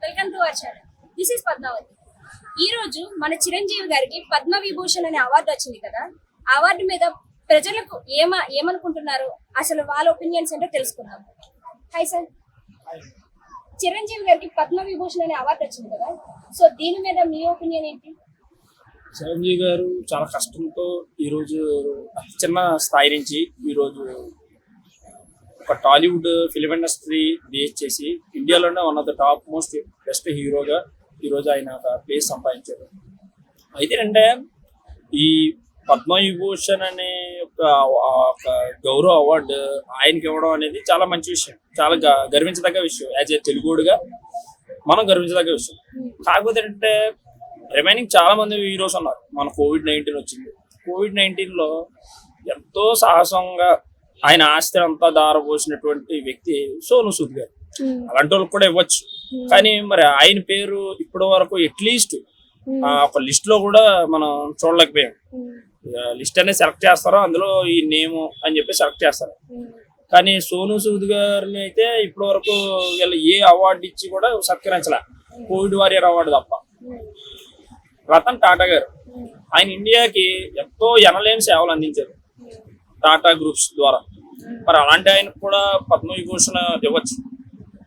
Welcome to our channel. This is Padmavati. ఈ రోజు మన చిరంజీవి గారికి పద్మ విభూషణ్ అనే అవార్డు వచ్చింది కదా. ఆ అవార్డు మీద ప్రజలకు ఏమనుకుంటున్నారు, అసలు వాళ్ళ ఒపీనియన్స్ ఏంటో తెలుసుకుందాం. Hi sir. చిరంజీవి గారికి పద్మ విభూషణ్ అనే అవార్డు వచ్చింది కదా, సో దీని మీద మీ ఒపీనియన్ ఏంటి? చిరంజీవి గారు చాలా కష్టంతో ఈరోజు అతి చిన్న స్థాయి నుంచి ఈరోజు ఒక టాలీవుడ్ ఫిలిం ఇండస్ట్రీ బేస్ చేసి ఇండియాలోనే one of the top most best హీరోగా ఈరోజు ఆయన ఒక ప్లేస్ సంపాదించారు. అయితే అంటే ఈ పద్మవిభూషణ్ అనే ఒక గౌరవ అవార్డు ఆయనకి ఇవ్వడం అనేది చాలా మంచి విషయం, చాలా గర్వించదగ్గ విషయం. యాజ్ ఏ తెలుగుడుగా మనం గర్వించదగ్గ విషయం. కాకపోతే అంటే రిమైనింగ్ చాలా మంది హీరోస్ ఉన్నారు. మన కోవిడ్-19 వచ్చింది. కోవిడ్-19లో ఎంతో సాహసంగా ఆయన ఆస్తి అంతా దారపోసినటువంటి వ్యక్తి సోను సూద్ గారు. అలాంటి వాళ్ళకి కూడా ఇవ్వచ్చు, కానీ మరి ఆయన పేరు ఇప్పటి వరకు అట్లీస్ట్ ఒక లిస్ట్ లో కూడా మనం చూడలేకపోయాం. లిస్ట్ అనేది సెలెక్ట్ చేస్తారో అందులో ఈ నేమ్ అని చెప్పి సెలెక్ట్ చేస్తారు, కానీ సోను సూద్ గారిని అయితే ఇప్పటి వరకు వీళ్ళు ఏ అవార్డు ఇచ్చి కూడా సత్కరించలే, కోవిడ్ వారియర్ అవార్డు తప్ప. రతన్ టాటా గారు ఆయన ఇండియాకి ఎంతో ఎనలేని సేవలు అందించారు టాటా గ్రూప్స్ ద్వారా. మరి అలాంటి ఆయనకు కూడా పద్మవిభూషణ్ ఇవ్వచ్చు,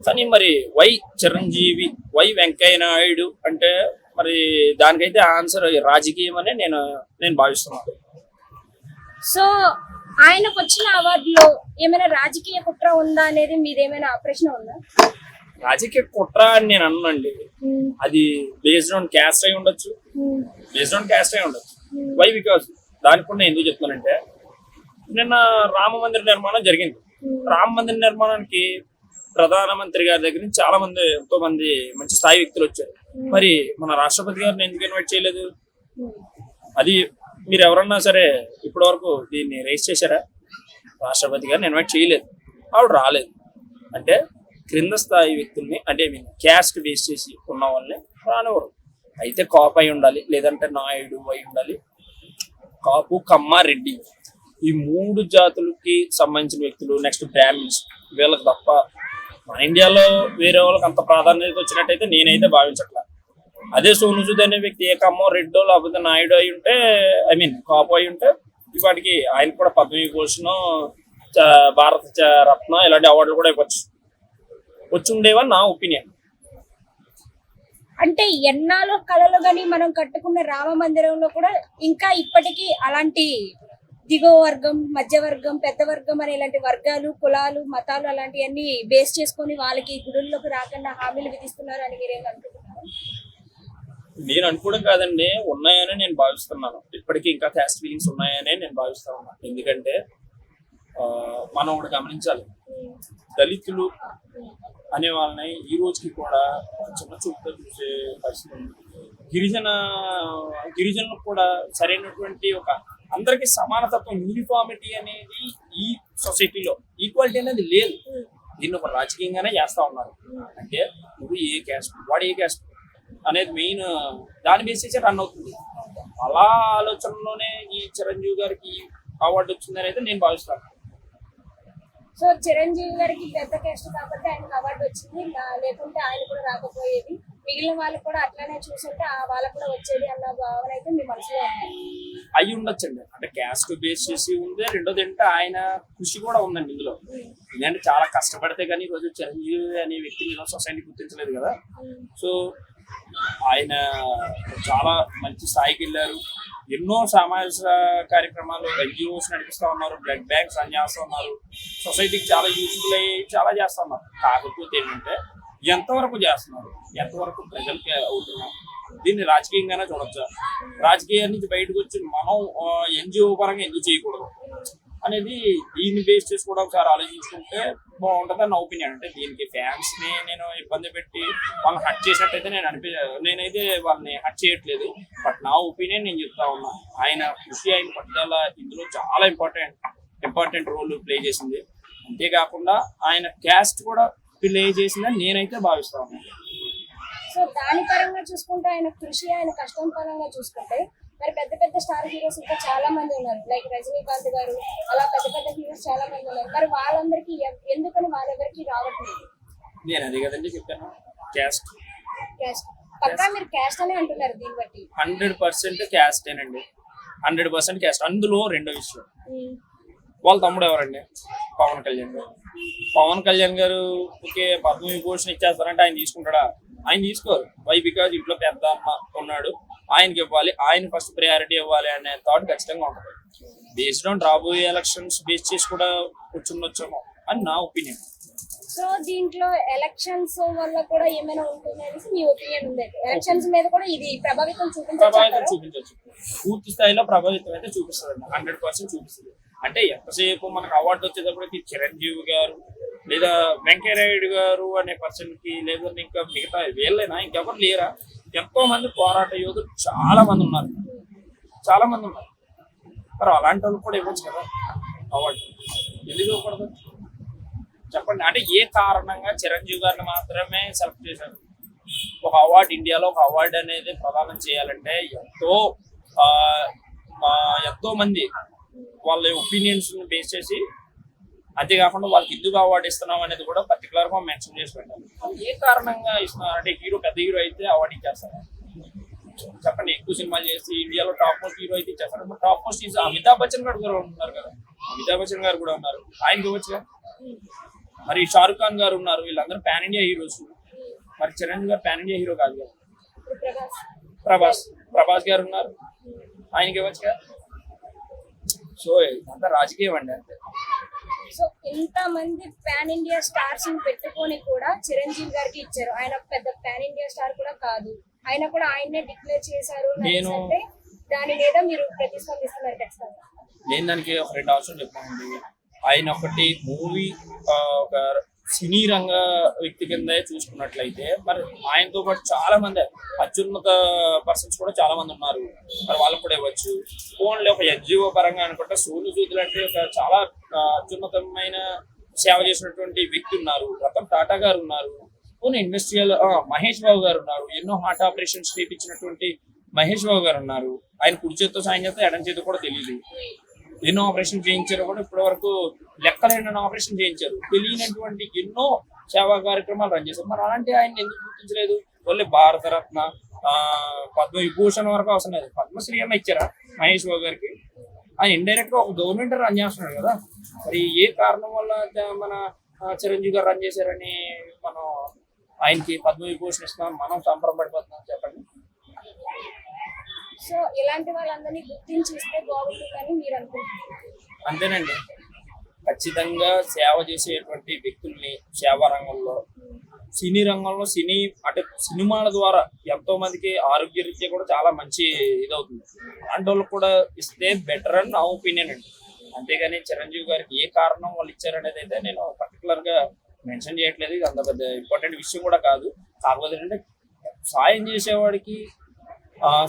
కానీ మరి వై చిరంజీవి, వై వెంకయ్య నాయుడు అంటే మరి దానికైతే ఆన్సర్ రాజకీయం అని నేను భావిస్తున్నాను. సో ఆయనకు వచ్చిన అవార్డులో ఏమైనా రాజకీయ కుట్ర ఉందా అనేది మీదేమైనా ప్రశ్న ఉందా? రాజకీయ కుట్ర అని నేను అన్నానండి, అది బేస్డ్ ఆన్ క్యాస్ట్ అయి ఉండొచ్చు, వై బికాస్ దానికి కూడా నేను ఎందుకు చెప్తానంటే, నిన్న రామ మందిర నిర్మాణం జరిగింది. రామ మందిర నిర్మాణానికి ప్రధానమంత్రి గారి దగ్గర నుంచి చాలా మంది, ఎంతో మంది మంచి స్థాయి వ్యక్తులు వచ్చారు. మరి మన రాష్ట్రపతి గారిని ఎందుకు ఇన్వైట్ చేయలేదు? అది మీరు ఎవరన్నా సరే ఇప్పటి వరకు దీన్ని రైజ్ చేశారా? రాష్ట్రపతి గారిని ఇన్వైట్ చేయలేదు, ఆవిడ రాలేదు. అంటే క్రింద స్థాయి వ్యక్తుల్ని, అంటే క్యాస్ట్ బేస్ చేసి ఉన్న వాళ్ళని రానివ్వరు. అయితే కాపు అయి ఉండాలి, లేదంటే నాయుడు అయి ఉండాలి. కాపు, కమ్మ, రెడ్డి ఈ మూడు జాతులకి సంబంధించిన వ్యక్తులు, నెక్స్ట్ బ్రాహ్మిన్స్, వీళ్ళకి తప్ప మన ఇండియాలో వేరే వాళ్ళకి అంత ప్రాధాన్యత వచ్చినట్టయితే నేనైతే భావించట్లా. అదే సోను సూద్ అనే వ్యక్తి ఏ కమ్మో, రెడ్డో, లేకపోతే నాయుడు అయి ఉంటే, కాపు అయి ఉంటే ఇవాటికి ఆయన కూడా పద్మవిభూషణ్, భారత రత్న ఇలాంటి అవార్డులు కూడా వచ్చి ఉండేవని నా ఒపీనియన్. అంటే ఎన్నాళ్ళు కళలు కానీ మనం కట్టుకున్న రామ మందిరంలో కూడా ఇంకా ఇప్పటికీ అలాంటి దిగువ వర్గం, మధ్య వర్గం, పెద్ద వర్గం అనే ఇలాంటి వర్గాలు, కులాలు, మతాలు అలాంటివన్నీ బేస్ చేసుకొని వాళ్ళకి గుడుల్లోకి రాకుండా హామీలు విధిస్తున్నారు అని మీరేం అనుకుంటున్నారు? నేను అనుకోవడం కాదండి, ఉన్నాయని నేను భావిస్తున్నాను. ఇప్పటికీ ఇంకా క్యాస్ట్ ఫీలింగ్స్ ఉన్నాయని నేను భావిస్తా ఉన్నాను. ఎందుకంటే మనం ఒకటి గమనించాలి, దళితులు అనే వాళ్ళని ఈ రోజుకి కూడా చిన్న చూపుతో చూసే పరిస్థితి ఉంది. గిరిజనులకు కూడా సరైనటువంటి ఒక అందరికి సమానతత్వం, యూనిఫార్మిటీ అనేది ఈ సొసైటీలో ఈక్వాలిటీ అనేది లేదు. దీన్ని ఒక రాజకీయంగానే చేస్తా ఉన్నారు. అంటే నువ్వు ఏ క్యాస్ట్, వాడు ఏ క్యాస్ట్ అనేది మెయిన్ దాని బేస్ చేసి రన్ అవుతుంది. అలా ఆలోచనలోనే ఈ చిరంజీవి గారికి అవార్డు వచ్చిందని అయితే నేను భావిస్తాను. సో చిరంజీవి గారికి పెద్ద క్యాస్ట్ కాబట్టి ఆయనకు అవార్డు వచ్చింది, లేకుంటే ఆయన కూడా రాకపోయేది, మిగిలిన వాళ్ళు కూడా అట్లానే చూసుంటే వాళ్ళకు కూడా వచ్చేది అన్న భావన అయితే మీ మనసులో ఉంది. అయి ఉండొచ్చండి, అంటే క్యాస్ట్ బేస్ చేసి ఉంది. రెండోది అంటే ఆయన కృషి కూడా ఉందండి ఇందులో. ఎందుకంటే చాలా కష్టపడితే కానీ ఈరోజు చిరంజీవి అనే వ్యక్తిని సొసైటీ గుర్తించలేదు కదా. సో ఆయన చాలా మంచి స్థాయికి వెళ్ళారు. ఎన్నో సామాజిక కార్యక్రమాలు, NGOs నడిపిస్తా ఉన్నారు, బ్లడ్ బ్యాంక్స్ రన్ చేస్తూ ఉన్నారు, సొసైటీకి చాలా యూస్ఫుల్ అయ్యి చాలా చేస్తూ ఉన్నారు. కాకపోతే ఏంటంటే ఎంతవరకు చేస్తున్నారు, ఎంతవరకు ప్రజలకి అవుతున్నారు, దీన్ని రాజకీయంగానే చూడొచ్చా, రాజకీయాల నుంచి బయటకు వచ్చి మనం NGO పరంగా ఎందుకు చేయకూడదు అనేది దీన్ని బేస్ చేసి కూడా ఒకసారి ఆలోచించుకుంటే బాగుంటుంది నా ఒపీనియన్. అంటే దీనికి ఫ్యాన్స్ ని నేను ఇబ్బంది పెట్టి వాళ్ళని హట్ చేసినట్టయితే నేనైతే వాళ్ళని హట్ చేయట్లేదు. బట్ నా ఒపీనియన్ నేను చెప్తా ఉన్నా, ఆయన కృషి, ఆయన పట్టుదల ఇందులో చాలా ఇంపార్టెంట్ రోల్ ప్లే చేసింది. అంతేకాకుండా ఆయన క్యాస్ట్ కూడా ప్లే చేసిందని నేనైతే భావిస్తా ఉన్నాను. సో దాని పరంగా చూసుకుంటే ఆయన కృషి, ఆయన కష్టం పరంగా చూసుకుంటే మరి పెద్ద పెద్ద స్టార్ హీరోస్ ఇంకా చాలా మంది ఉన్నారు, లైక్ రజనీకాంత్ గారు, అలా పెద్ద పెద్ద హీరోస్ చాలా మంది ఉన్నారు. మరి వాళ్ళందరికీ ఎందుకని వాళ్ళెవరికి రావట్లేదు? నేను అదే కదండి చెప్పాను, క్యాస్ట్ క్యాస్ట్ పక్కా మీరు క్యాస్ట్ అనే అంటున్నారు దీన్ని బట్టి 100% క్యాస్టేనండి. 100% క్యాస్ట్. అందులో రెండో విషయం, వాళ్ళ తమ్ముడు ఎవరండి? పవన్ కళ్యాణ్ గారు. పవన్ కళ్యాణ్ గారు ఓకే పద్మవిభూషణ్ ఇచ్చేస్తారంటే ఆయన తీసుకుంటాడా? ఆయన తీసుకోరు. వై? బికాజ్ ఇంట్లో పెద్ద అమ్మ ఉన్నాడు, ఆయనకి ఇవ్వాలి, ఆయన ఫస్ట్ ప్రయారిటీ ఇవ్వాలి అనే థాట్ ఖచ్చితంగా ఉంటుంది. బేస్డ్ ఆన్ రాబోయే ఎలక్షన్స్ బేస్ చేసి కూడా కూర్చుండొచ్చేమో అని నా ఒపీనియన్. సో దీంట్లో ఎలక్షన్స్ వల్ల కూడా ఏమైనా ఉంటుంది అనేసి మీ ఒపీనియన్ ఉంది. ఎలక్షన్స్ మీద కూడా ఇది ప్రభావితం ప్రభావితం చూపించవచ్చు. చూపించవచ్చు, పూర్తి స్థాయిలో ప్రభావితం అయితే చూపిస్తుంది, 100% చూపిస్తుంది. అంటే ఎంతసేపు మనకు అవార్డు వచ్చేటప్పటికి చిరంజీవి గారు లేదా వెంకయ్యనాయుడు గారు అనే పర్సన్ కి, లేదా ఇంకా మిగతా వీళ్ళైనా ఇంకెవరు లేరా? ఎంతో మంది పోరాట యోధులు చాలా మంది ఉన్నారు, చాలా మంది ఉన్నారు. మరి అలాంటి వాళ్ళు కూడా ఇవ్వచ్చు కదా అవార్డు, ఎందుకు ఇవ్వకూడదు చెప్పండి? అంటే ఏ కారణంగా చిరంజీవి గారిని మాత్రమే సెలెక్ట్ చేశారు? ఒక అవార్డు, ఇండియాలో ఒక అవార్డు అనేది ప్రదానం చేయాలంటే ఎంతో మంది వాళ్ళ ఒపీనియన్స్ బేస్ చేసి, అంతేకాకుండా వాళ్ళకి ఎందుకు అవార్డు ఇస్తున్నాం అనేది కూడా పర్టికులర్ గా మెన్షన్ చేసి పెట్టాలి. ఏ కారణంగా ఇస్తున్నారు? అంటే హీరో పెద్ద హీరో అయితే అవార్డు ఇచ్చేస్తారు చెప్పండి, ఎక్కువ సినిమాలు చేసి ఇండియాలో టాప్ మోస్ట్ హీరో అయితే ఇచ్చేస్తారు. టాప్ మోస్ట్ అమితాబ్ బచ్చన్ గారు కూడా ఉన్నారు కదా, అమితాబ్ బచ్చన్ గారు కూడా ఉన్నారు, ఆయనకి ఇవ్వచ్చుగా. మరి షారుఖ్ ఖాన్ గారు ఉన్నారు, వీళ్ళందరూ పాన్ ఇండియా హీరోస్. మరి చిరంజీవి గారు పాన్ ఇండియా హీరో కాదు కదా. ప్రభాస్ గారు ఉన్నారు, ఆయనకి ఇవ్వచ్చు కదా. సో ఇదంతా రాజకీయం అండి అంతే. సో ఇంత మంది పాన్ ఇండియా స్టార్స్ ని పెట్టుకొని కూడా చిరంజీవి గారికి ఇచ్చారు. ఆయన పెద్ద పాన్ ఇండియా స్టార్ కూడా కాదు, ఆయన కూడా ఆయన్నే డిక్లేర్ చేశారు అంటే దాని మీద మీరు ప్రతిస్పందిస్తున్నారు ఖచ్చితంగా. నేను దానికి ఒక 2 ఆప్షన్ చెప్పానండి. ఆయన ఒకటి మూవీ ఒక సినీ రంగ వ్యక్తి కింద చూసుకున్నట్లయితే, మరి ఆయనతో పాటు చాలా మంది అత్యున్నత పర్సన్స్ కూడా చాలా మంది ఉన్నారు, మరి వాళ్ళకు కూడా ఇవ్వచ్చు. ఓన్లీ ఒక ఎన్జిఓ పరంగా అనుకుంటే సోను సూద్ అంటే ఒక చాలా అత్యున్నతమైన సేవ చేసినటువంటి వ్యక్తి ఉన్నారు, రతన్ టాటా గారు ఉన్నారు, ఓన్ ఇండస్ట్రియల్ మహేష్ బాబు గారు ఉన్నారు, ఎన్నో హార్ట్ ఆపరేషన్స్ చేయించినటువంటి మహేష్ బాబు గారు ఉన్నారు. ఆయన కుడి చేతితో సాయం చేస్తే ఎడం చేతి కూడా తెలియదు, ఎన్నో ఆపరేషన్ చేయించారు కూడా ఇప్పటి వరకు లెక్కలేని ఆపరేషన్ చేయించారు. తెలియనటువంటి ఎన్నో సేవా కార్యక్రమాలు రన్ చేశారు. మరి అలాంటి ఆయన ఎందుకు గుర్తించలేదు? ఓన్లీ భారతరత్న, పద్మవిభూషణ్ వరకు అవసరం లేదు, పద్మశ్రీ అన్న ఇచ్చారా మహేష్ బాబు గారికి? ఆయన ఇండైరెక్ట్ గా ఒక గవర్నమెంట్ రన్ చేస్తున్నాడు కదా. మరి ఏ కారణం వల్ల మన చిరంజీవి గారు రన్ చేశారని మనం ఆయనకి పద్మవిభూషణ్ ఇస్తాం, మనం సంబరపడిపోతున్నాం చెప్పండి. సో ఇలాంటి వాళ్ళందరినీ గుర్తించి ఇస్తే బాగుంటుందని మీరు అనుకుంటున్నారు? అంతేనండి, ఖచ్చితంగా సేవ చేసేటువంటి వ్యక్తుల్ని సేవా రంగంలో, సినీ రంగంలో, అంటే సినిమాల ద్వారా ఎంతో మందికి ఆరోగ్య రీత్యా కూడా చాలా మంచి ఇదవుతుంది. అలాంటి వాళ్ళకి కూడా ఇస్తే బెటర్ అని నా ఒపీనియన్ అండి. అంతేగాని చిరంజీవి గారికి ఏ కారణం వాళ్ళు ఇచ్చారనేది అయితే నేను పర్టికులర్ గా మెన్షన్ చేయట్లేదు. ఇది అంత పెద్ద ఇంపార్టెంట్ విషయం కూడా కాదు. కాకపోతే ఏంటంటే సాయం చేసేవాడికి,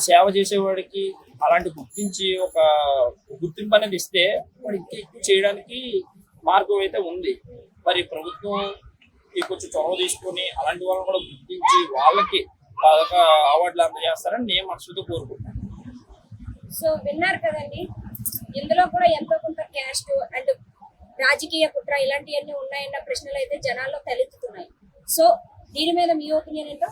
సేవ చేసేవాడికి అలాంటి గుర్తించి ఒక గుర్తింపు అనేది ఇస్తే వాడు ఇంకా ఎక్కువ చేయడానికి మార్గం అయితే ఉంది. మరి ప్రభుత్వం కొంచెం చొరవ తీసుకొని అలాంటి వాళ్ళని కూడా గుర్తించి వాళ్ళకి అవార్డులు అందజేస్తారని నేను మనసుతో కోరుకుంటున్నాను. సో విన్నారు కదండి, ఇందులో కూడా ఎంతో కొంత క్యాస్ట్ అండ్ రాజకీయ కుట్ర ఇలాంటివన్నీ ఉన్నాయన్న ప్రశ్నలు అయితే జనాల్లో తలెత్తుతున్నాయి. సో దీని మీద మీ ఒపీనియన్ ఏంటో